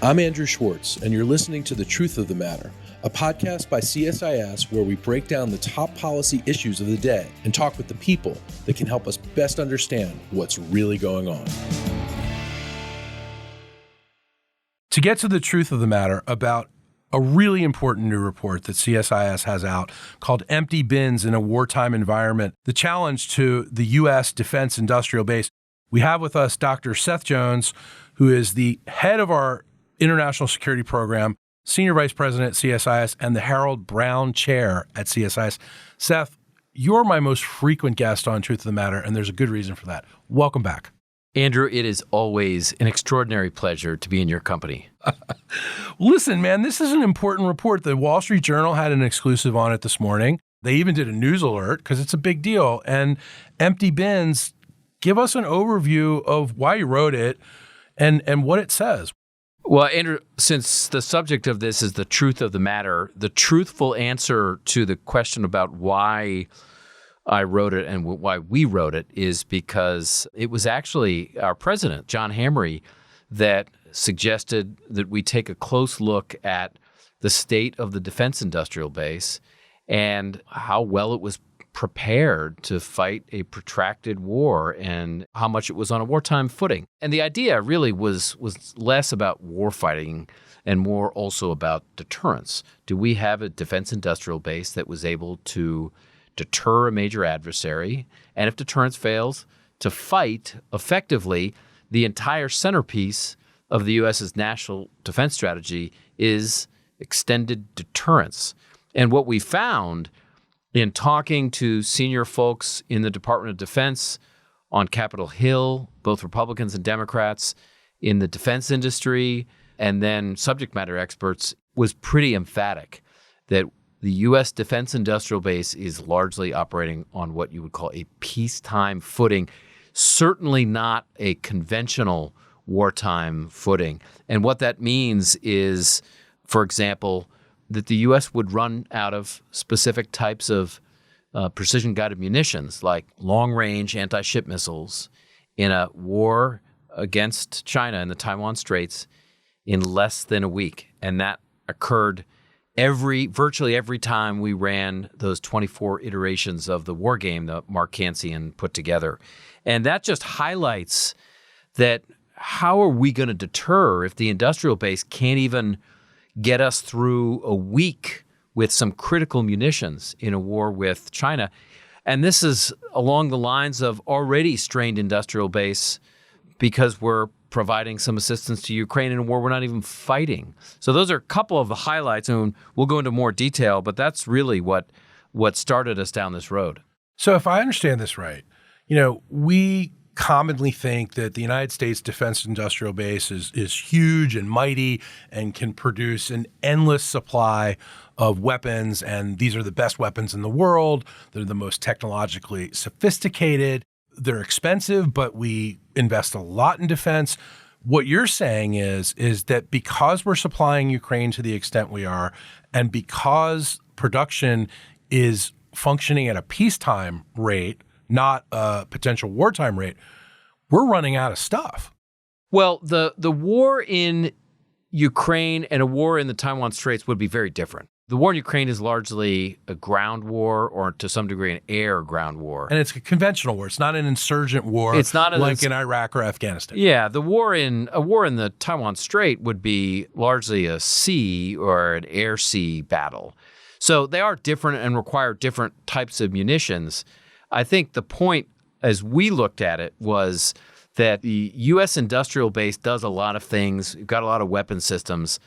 I'm Andrew Schwartz, and you're listening to The Truth of the Matter, a podcast by CSIS where we break down the top policy issues of the day and talk with the people that can help us best understand what's really going on. To get to the truth of the matter about a really important new report that CSIS has out called Empty Bins in a Wartime Environment, the challenge to the U.S. defense industrial base, we have with us Dr. Seth Jones, who is the head of our International Security Program, Senior Vice President at CSIS, and the Harold Brown Chair at CSIS. Seth, you're my most frequent guest on Truth of the Matter, and there's a good reason for that. Welcome back. Andrew, it is always an extraordinary pleasure to be in your company. Listen, man, this is an important report. The Wall Street Journal had an exclusive on it this morning. They even did a news alert because it's a big deal. And Empty Bins, give us an overview of why you wrote it and what it says. Well, Andrew, since the subject of this is the truth of the matter, the truthful answer to the question about why I wrote it and why we wrote it is because it was actually our president, John Hamre, that suggested that we take a close look at the state of the defense industrial base and how well it was prepared to fight a protracted war and how much it was on a wartime footing. And the idea really was less about war fighting and more also about deterrence. Do we have a defense industrial base that was able to deter a major adversary? And if deterrence fails, to fight effectively, the entire centerpiece of the U.S.'s national defense strategy is extended deterrence. And what we found in talking to senior folks in the Department of Defense, on Capitol Hill, both Republicans and Democrats, in the defense industry, and then subject matter experts, was pretty emphatic that the U.S. defense industrial base is largely operating on what you would call a peacetime footing, certainly not a conventional wartime footing. And what that means is, for example, that the U.S. would run out of specific types of precision-guided munitions, like long-range anti-ship missiles, in a war against China in the Taiwan Straits in less than a week. And that occurred virtually every time we ran those 24 iterations of the war game that Mark Cancian put together. And that just highlights that how are we going to deter if the industrial base can't even get us through a week with some critical munitions in a war with China? And this is along the lines of already strained industrial base because we're providing some assistance to Ukraine in a war we're not even fighting. So those are a couple of the highlights, and we'll go into more detail, but that's really what started us down this road. So if I understand this right, we commonly think that the United States defense industrial base is huge and mighty and can produce an endless supply of weapons, and these are the best weapons in the world. They're the most technologically sophisticated. They're expensive, but we invest a lot in defense. What you're saying is that because we're supplying Ukraine to the extent we are, and because production is functioning at a peacetime rate, not a potential wartime rate, we're running out of stuff. Well, the war in Ukraine and a war in the Taiwan Straits would be very different. The war in Ukraine is largely a ground war, or to some degree an air ground war. And it's a conventional war. It's not an insurgent war. It's not like in Iraq or Afghanistan. Yeah, a war in the Taiwan Strait would be largely a sea or an air-sea battle. So they are different and require different types of munitions. I think the point, as we looked at it, was that the U.S. industrial base does a lot of things. We've got a lot of weapon systems.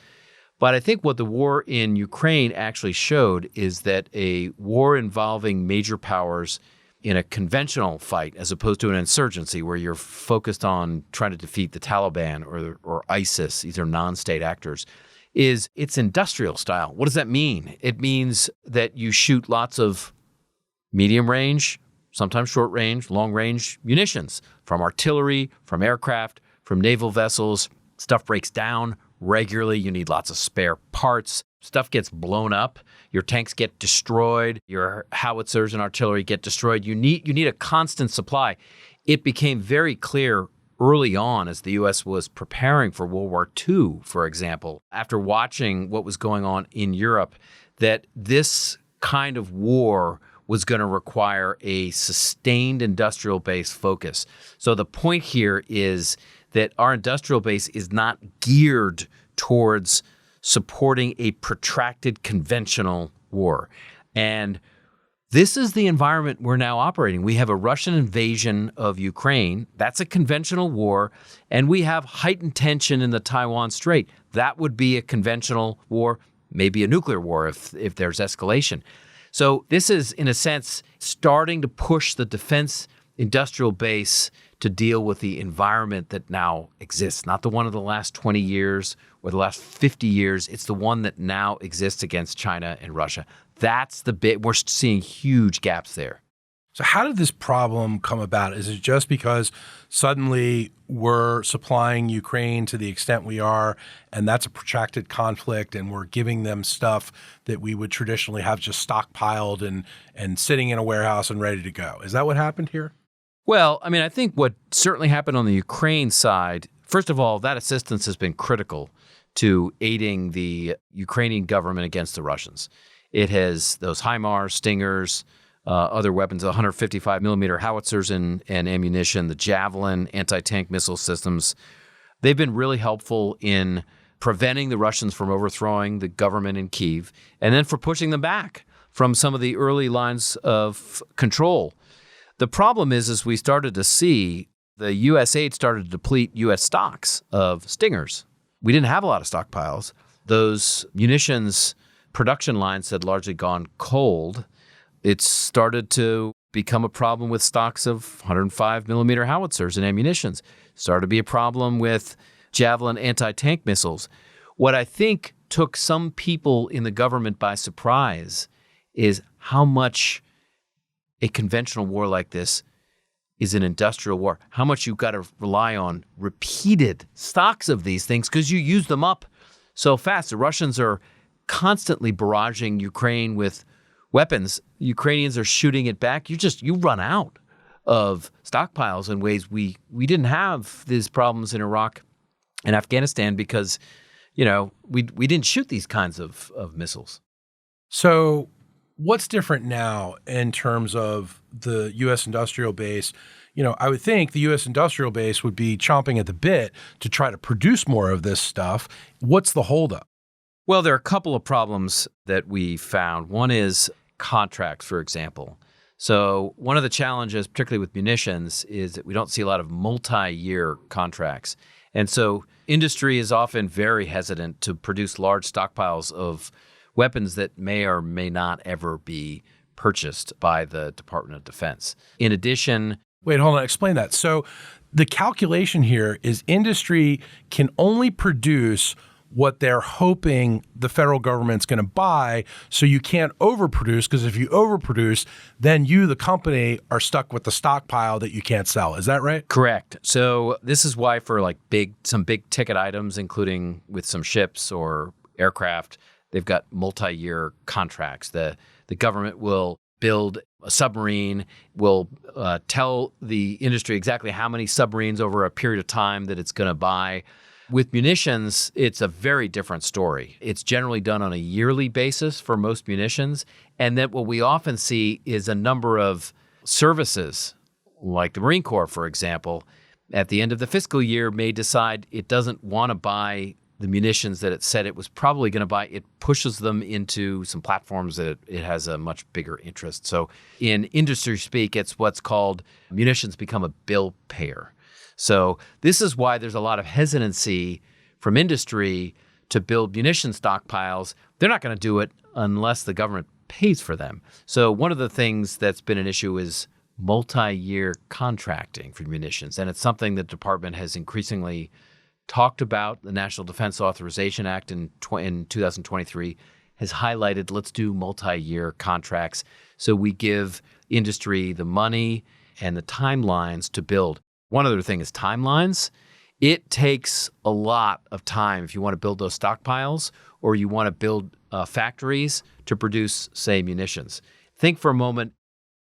But I think what the war in Ukraine actually showed is that a war involving major powers in a conventional fight, as opposed to an insurgency where you're focused on trying to defeat the Taliban or ISIS, these are non-state actors, it's industrial style. What does that mean? It means that you shoot lots of medium range, sometimes short range, long range munitions from artillery, from aircraft, from naval vessels. Stuff breaks down regularly. You need lots of spare parts. Stuff gets blown up. Your tanks get destroyed. Your howitzers and artillery get destroyed. You need a constant supply. It became very clear early on, as the U.S. was preparing for World War II, for example, after watching what was going on in Europe, that this kind of war was going to require a sustained industrial base focus. So the point here is that our industrial base is not geared towards supporting a protracted conventional war. And this is the environment we're now operating. We have a Russian invasion of Ukraine. That's a conventional war. And we have heightened tension in the Taiwan Strait. That would be a conventional war, maybe a nuclear war if there's escalation. So this is, in a sense, starting to push the defense industrial base to deal with the environment that now exists, not the one of the last 20 years or the last 50 years. It's the one that now exists against China and Russia. That's the bit. We're seeing huge gaps there. So how did this problem come about? Is it just because suddenly we're supplying Ukraine to the extent we are, and that's a protracted conflict, and we're giving them stuff that we would traditionally have just stockpiled and sitting in a warehouse and ready to go? Is that what happened here? Well, I mean, I think what certainly happened on the Ukraine side, first of all, that assistance has been critical to aiding the Ukrainian government against the Russians. It has those HIMARS, Stingers, other weapons, 155 millimeter howitzers and ammunition, the Javelin anti-tank missile systems. They've been really helpful in preventing the Russians from overthrowing the government in Kyiv, and then for pushing them back from some of the early lines of control. The problem is, as we started to see, the U.S. aid started to deplete U.S. stocks of Stingers. We didn't have a lot of stockpiles. Those munitions production lines had largely gone cold. It started to become a problem with stocks of 105 millimeter howitzers and ammunitions. Started to be a problem with Javelin anti-tank missiles. What I think took some people in the government by surprise is how much a conventional war like this is an industrial war. How much you've got to rely on repeated stocks of these things because you use them up so fast. The Russians are constantly barraging Ukraine with weapons. Ukrainians are shooting it back. You run out of stockpiles in ways we didn't have these problems in Iraq and Afghanistan because, we didn't shoot these kinds of missiles. So what's different now in terms of the U.S. industrial base? I would think the U.S. industrial base would be chomping at the bit to try to produce more of this stuff. What's the holdup? Well, there are a couple of problems that we found. One is contracts, for example. So one of the challenges, particularly with munitions, is that we don't see a lot of multi-year contracts. And so industry is often very hesitant to produce large stockpiles of weapons that may or may not ever be purchased by the Department of Defense. In addition— Wait, hold on. Explain that. So the calculation here is industry can only produce what they're hoping the federal government's going to buy, so you can't overproduce, because if you overproduce, then you, the company, are stuck with the stockpile that you can't sell. Is that right? Correct. So this is why for some big ticket items, including with some ships or aircraft, they've got multi-year contracts. The government will build a submarine, will tell the industry exactly how many submarines over a period of time that it's going to buy. With munitions, it's a very different story. It's generally done on a yearly basis for most munitions. And then what we often see is a number of services, like the Marine Corps, for example, at the end of the fiscal year may decide it doesn't want to buy the munitions that it said it was probably going to buy. It pushes them into some platforms that it has a much bigger interest. So in industry speak, it's what's called munitions become a bill payer. So this is why there's a lot of hesitancy from industry to build munition stockpiles. They're not going to do it unless the government pays for them. So one of the things that's been an issue is multi-year contracting for munitions. And it's something the department has increasingly talked about. The National Defense Authorization Act in 2023 has highlighted, let's do multi-year contracts. So we give industry the money and the timelines to build. One other thing is timelines. It takes a lot of time if you want to build those stockpiles or you want to build factories to produce, say, munitions. Think for a moment,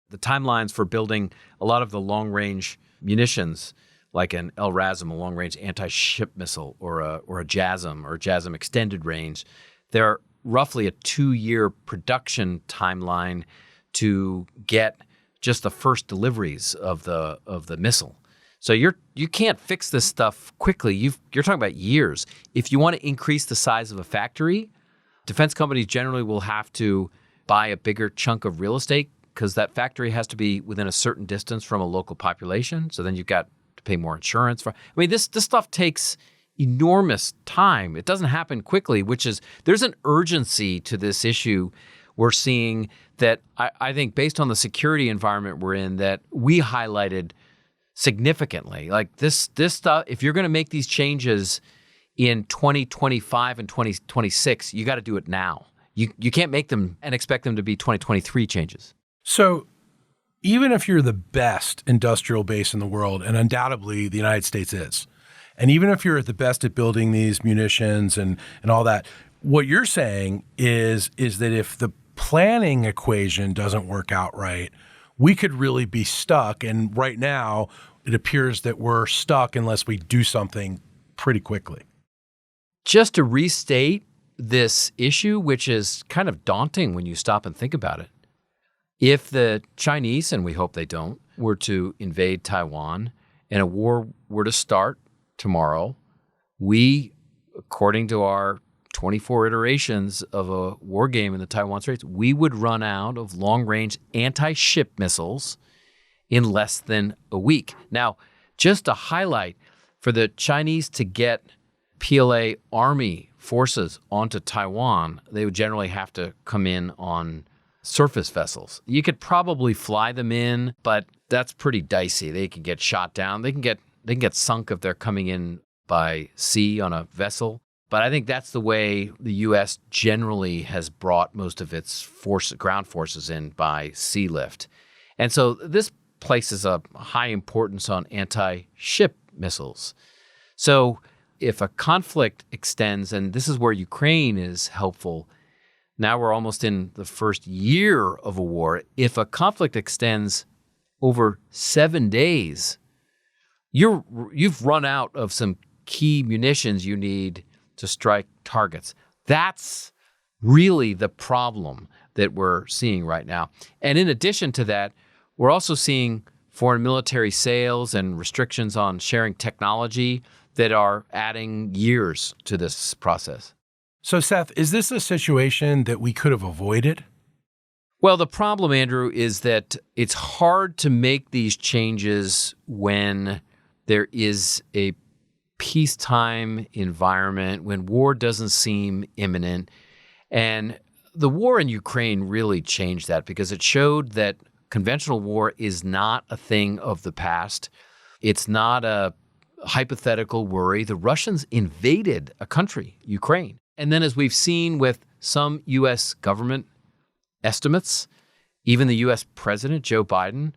the timelines for building a lot of the long-range munitions like an LRASM, a long-range anti-ship missile, or a JASM, or JASM extended range, they're roughly a 2-year production timeline to get just the first deliveries of the missile. So you can't fix this stuff quickly. You're talking about years. If you want to increase the size of a factory, defense companies generally will have to buy a bigger chunk of real estate because that factory has to be within a certain distance from a local population. So then you've got to pay more insurance for. I mean, this stuff takes enormous time. It doesn't happen quickly, there's an urgency to this issue. We're seeing that I think based on the security environment we're in, that we highlighted significantly. Like this stuff, if you're going to make these changes in 2025 and 2026, you got to do it now. You can't make them and expect them to be 2023 changes. So even if you're the best industrial base in the world, and undoubtedly the United States is, and even if you're the best at building these munitions and all that, what you're saying is that if the planning equation doesn't work out right, we could really be stuck. And right now, it appears that we're stuck unless we do something pretty quickly. Just to restate this issue, which is kind of daunting when you stop and think about it. If the Chinese, and we hope they don't, were to invade Taiwan and a war were to start tomorrow, we, according to our 24 iterations of a war game in the Taiwan Straits, we would run out of long-range anti-ship missiles in less than a week. Now, just to highlight, for the Chinese to get PLA Army forces onto Taiwan, they would generally have to come in on surface vessels. You could probably fly them in, but that's pretty dicey. They can get shot down. They can get sunk if they're coming in by sea on a vessel. But I think that's the way the U.S. generally has brought most of its ground forces in, by sea lift. And so this places a high importance on anti-ship missiles. So if a conflict extends, and this is where Ukraine is helpful, now we're almost in the first year of a war. If a conflict extends over 7 days, you've run out of some key munitions you need to strike targets. That's really the problem that we're seeing right now. And in addition to that, we're also seeing foreign military sales and restrictions on sharing technology that are adding years to this process. So, Seth, is this a situation that we could have avoided? Well, the problem, Andrew, is that it's hard to make these changes when there is a peacetime environment, when war doesn't seem imminent. And the war in Ukraine really changed that, because it showed that conventional war is not a thing of the past. It's not a hypothetical worry. The Russians invaded a country, Ukraine. And then, as we've seen with some U.S. government estimates, even the U.S. President, Joe Biden,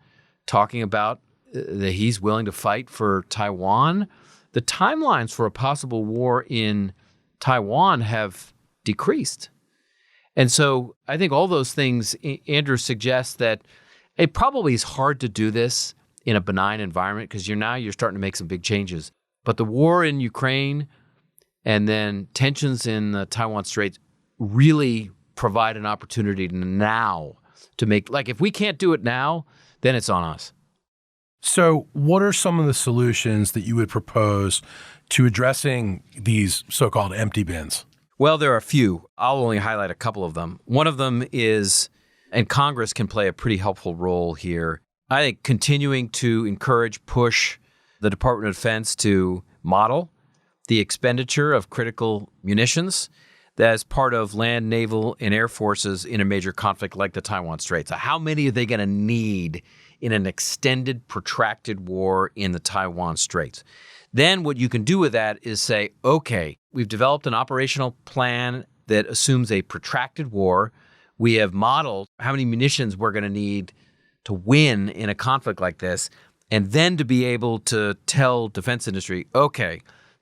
talking about that he's willing to fight for Taiwan, the timelines for a possible war in Taiwan have decreased. And so I think all those things, Andrew, suggest that it probably is hard to do this in a benign environment, because you're starting to make some big changes. But the war in Ukraine and then tensions in the Taiwan Strait really provide an opportunity now to make, like, if we can't do it now, then it's on us. So what are some of the solutions that you would propose to addressing these so-called empty bins? Well, there are a few. I'll only highlight a couple of them. One of them is, and Congress can play a pretty helpful role here, I think continuing to encourage, push the Department of Defense to model the expenditure of critical munitions as part of land, naval, and air forces in a major conflict like the Taiwan Strait. So how many are they going to need in an extended, protracted war in the Taiwan Straits? Then what you can do with that is say, okay, we've developed an operational plan that assumes a protracted war. We have modeled how many munitions we're going to need to win in a conflict like this, and then to be able to tell defense industry, okay,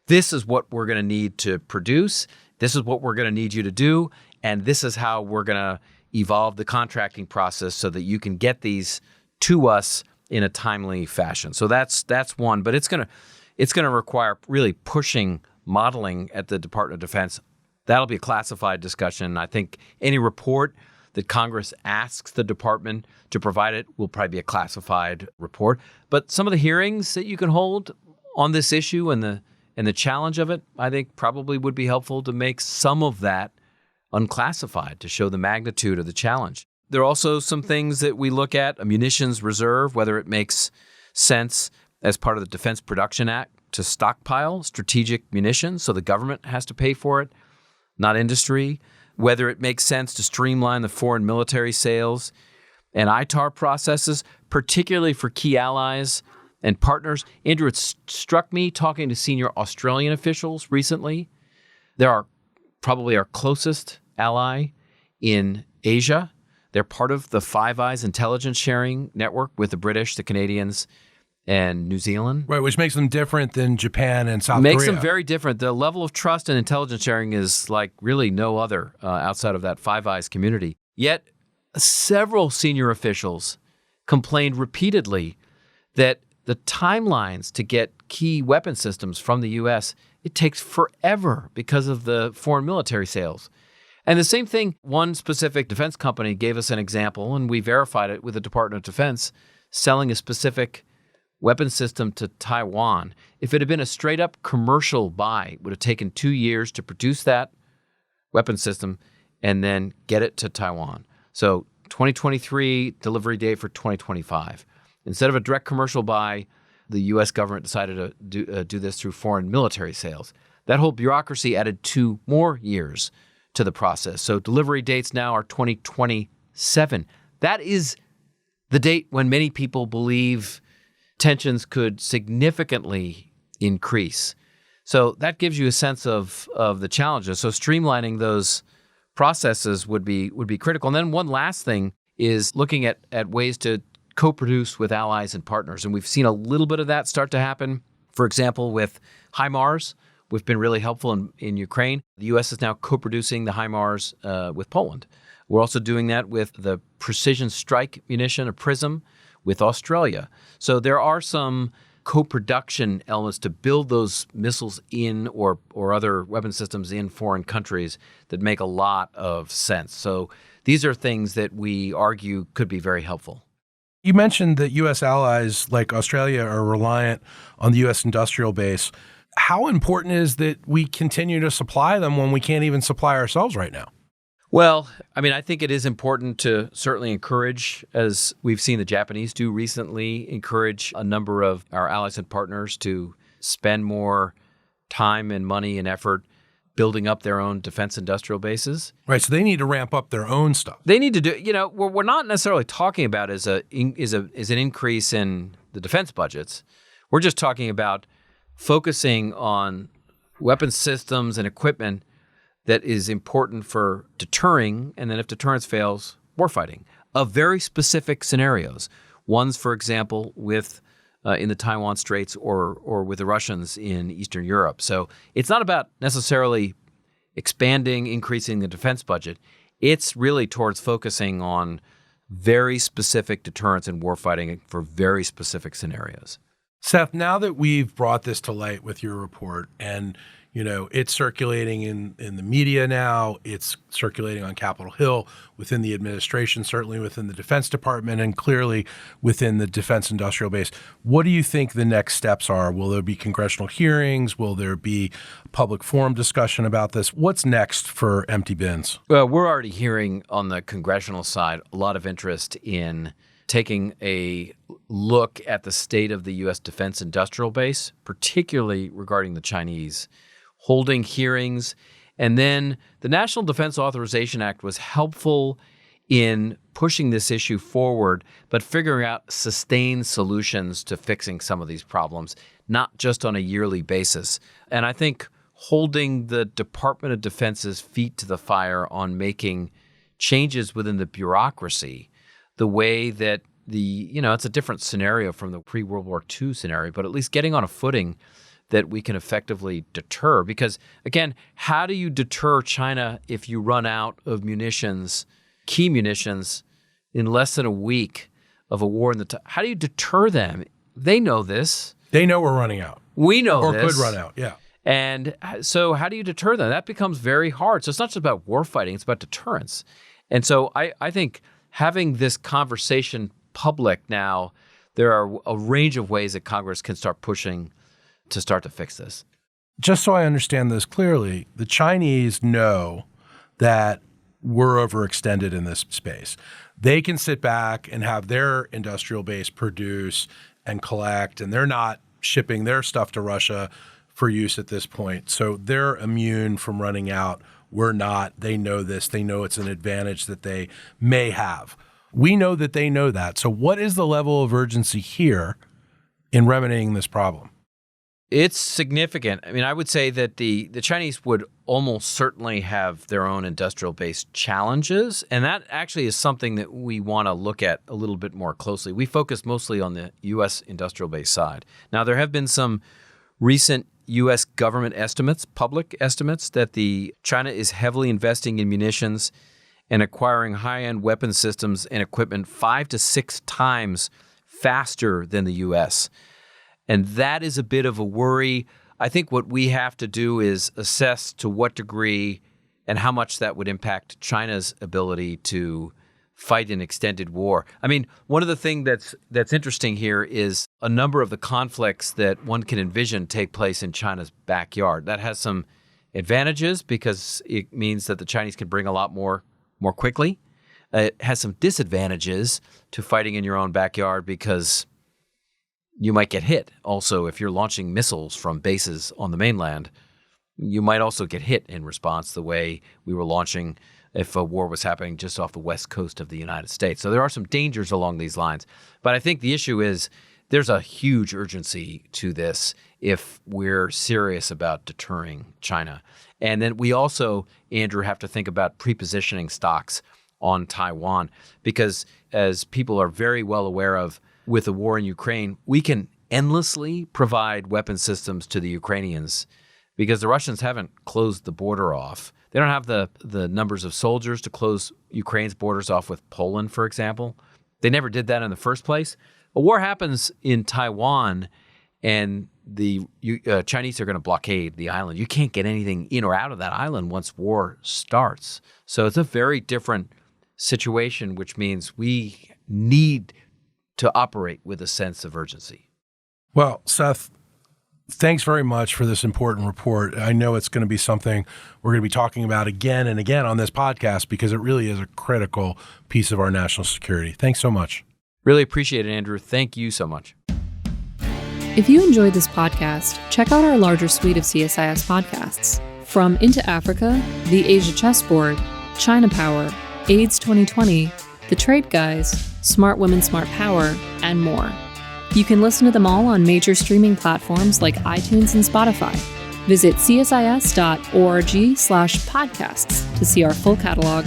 this is what we're going to need to produce, this is what we're going to need you to do, and this is how we're going to evolve the contracting process so that you can get these to us in a timely fashion. So that's one, but it's going to require really pushing modeling at the Department of Defense. That'll be a classified discussion. I think any report that Congress asks the department to provide it will probably be a classified report. But some of the hearings that you can hold on this issue and the challenge of it, I think probably would be helpful to make some of that unclassified to show the magnitude of the challenge. There are also some things that we look at, a munitions reserve, whether it makes sense as part of the Defense Production Act to stockpile strategic munitions so the government has to pay for it, not industry, whether it makes sense to streamline the foreign military sales and ITAR processes, particularly for key allies and partners. Andrew, it struck me talking to senior Australian officials recently. They are probably our closest ally in Asia. They're part of the Five Eyes intelligence sharing network with the British, the Canadians, and New Zealand. Right, which makes them different than Japan and South Korea. Makes them very different. The level of trust and intelligence sharing is like really no other outside of that Five Eyes community. Yet, several senior officials complained repeatedly that the timelines to get key weapon systems from the U.S., it takes forever because of the foreign military sales. And the same thing, one specific defense company gave us an example, and we verified it with the Department of Defense, selling a specific weapon system to Taiwan. If it had been a straight-up commercial buy, it would have taken 2 years to produce that weapon system and then get it to Taiwan. So 2023, delivery date for 2025. Instead of a direct commercial buy, the U.S. government decided to do this through foreign military sales. That whole bureaucracy added 2 more years to the process. So delivery dates now are 2027. That is the date when many people believe tensions could significantly increase. So that gives you a sense of the challenges. So streamlining those processes would be critical. And then one last thing is looking at ways to co-produce with allies and partners. And we've seen a little bit of that start to happen. For example, with HIMARS, we've been really helpful in Ukraine. The U.S. is now co-producing the HIMARS with Poland. We're also doing that with the precision strike munition, a PRISM, with Australia. So there are some co-production elements to build those missiles in or other weapon systems in foreign countries that make a lot of sense. So these are things that we argue could be very helpful. You mentioned that U.S. allies like Australia are reliant on the U.S. industrial base. How important is that we continue to supply them when we can't even supply ourselves right now? Well, I mean, I think it is important to certainly encourage, as we've seen the Japanese do recently, encourage a number of our allies and partners to spend more time and money and effort building up their own defense industrial bases. Right, so they need to ramp up their own stuff. They need to do, what we're not necessarily talking about is an increase in the defense budgets. We're just talking about focusing on weapon systems and equipment that is important for deterring, and then if deterrence fails, warfighting, of very specific scenarios. One's, for example, with in the Taiwan Straits or with the Russians in Eastern Europe. So it's not about necessarily expanding, increasing the defense budget. It's really towards focusing on very specific deterrence and warfighting for very specific scenarios. Seth, now that we've brought this to light with your report and it's circulating in the media now. It's circulating on Capitol Hill, within the administration, certainly within the Defense Department, and clearly within the defense industrial base. What do you think the next steps are? Will there be congressional hearings? Will there be public forum discussion about this? What's next for empty bins? Well, we're already hearing on the congressional side a lot of interest in taking a look at the state of the U.S. defense industrial base, particularly regarding the Chinese, holding hearings. And then the National Defense Authorization Act was helpful in pushing this issue forward, but figuring out sustained solutions to fixing some of these problems, not just on a yearly basis. And I think holding the Department of Defense's feet to the fire on making changes within the bureaucracy, the way that it's a different scenario from the pre-World War II scenario, but at least getting on a footing that we can effectively deter. Because, again, how do you deter China if you run out of munitions, key munitions, in less than a week of a war how do you deter them? They know this. They know we're running out. We know or this. Or could run out, yeah. And so how do you deter them? That becomes very hard. So it's not just about war fighting, it's about deterrence. And so I think having this conversation public now, there are a range of ways that Congress can start pushing to start to fix this. Just so I understand this clearly, the Chinese know that we're overextended in this space. They can sit back and have their industrial base produce and collect, and they're not shipping their stuff to Russia for use at this point. So they're immune from running out. We're not. They know this. They know it's an advantage that they may have. We know that they know that. So what is the level of urgency here in remedying this problem? It's significant. I mean, I would say that the Chinese would almost certainly have their own industrial-based challenges, and that actually is something that we want to look at a little bit more closely. We focus mostly on the U.S. industrial-based side. Now, there have been some recent U.S. government estimates, public estimates, that China is heavily investing in munitions and acquiring high-end weapon systems and equipment 5 to 6 times faster than the U.S., and that is a bit of a worry. I think what we have to do is assess to what degree and how much that would impact China's ability to fight an extended war. I mean, one of the things that's interesting here is a number of the conflicts that one can envision take place in China's backyard. That has some advantages because it means that the Chinese can bring a lot more quickly. It has some disadvantages to fighting in your own backyard because you might get hit. Also, if you're launching missiles from bases on the mainland, you might also get hit in response the way we were launching if a war was happening just off the west coast of the United States. So there are some dangers along these lines. But I think the issue is there's a huge urgency to this if we're serious about deterring China. And then we also, Andrew, have to think about prepositioning stocks on Taiwan because, as people are very well aware of, with the war in Ukraine, we can endlessly provide weapon systems to the Ukrainians because the Russians haven't closed the border off. They don't have the numbers of soldiers to close Ukraine's borders off with Poland, for example. They never did that in the first place. A war happens in Taiwan, and the Chinese are going to blockade the island. You can't get anything in or out of that island once war starts. So it's a very different situation, which means we need to operate with a sense of urgency. Well, Seth, thanks very much for this important report. I know it's going to be something we're going to be talking about again and again on this podcast because it really is a critical piece of our national security. Thanks so much. Really appreciate it, Andrew. Thank you so much. If you enjoyed this podcast, check out our larger suite of CSIS podcasts. From Into Africa, The Asia Chessboard, China Power, AIDS 2020, The Trade Guys, Smart Women, Smart Power, and more. You can listen to them all on major streaming platforms like iTunes and Spotify. Visit csis.org/podcasts to see our full catalog.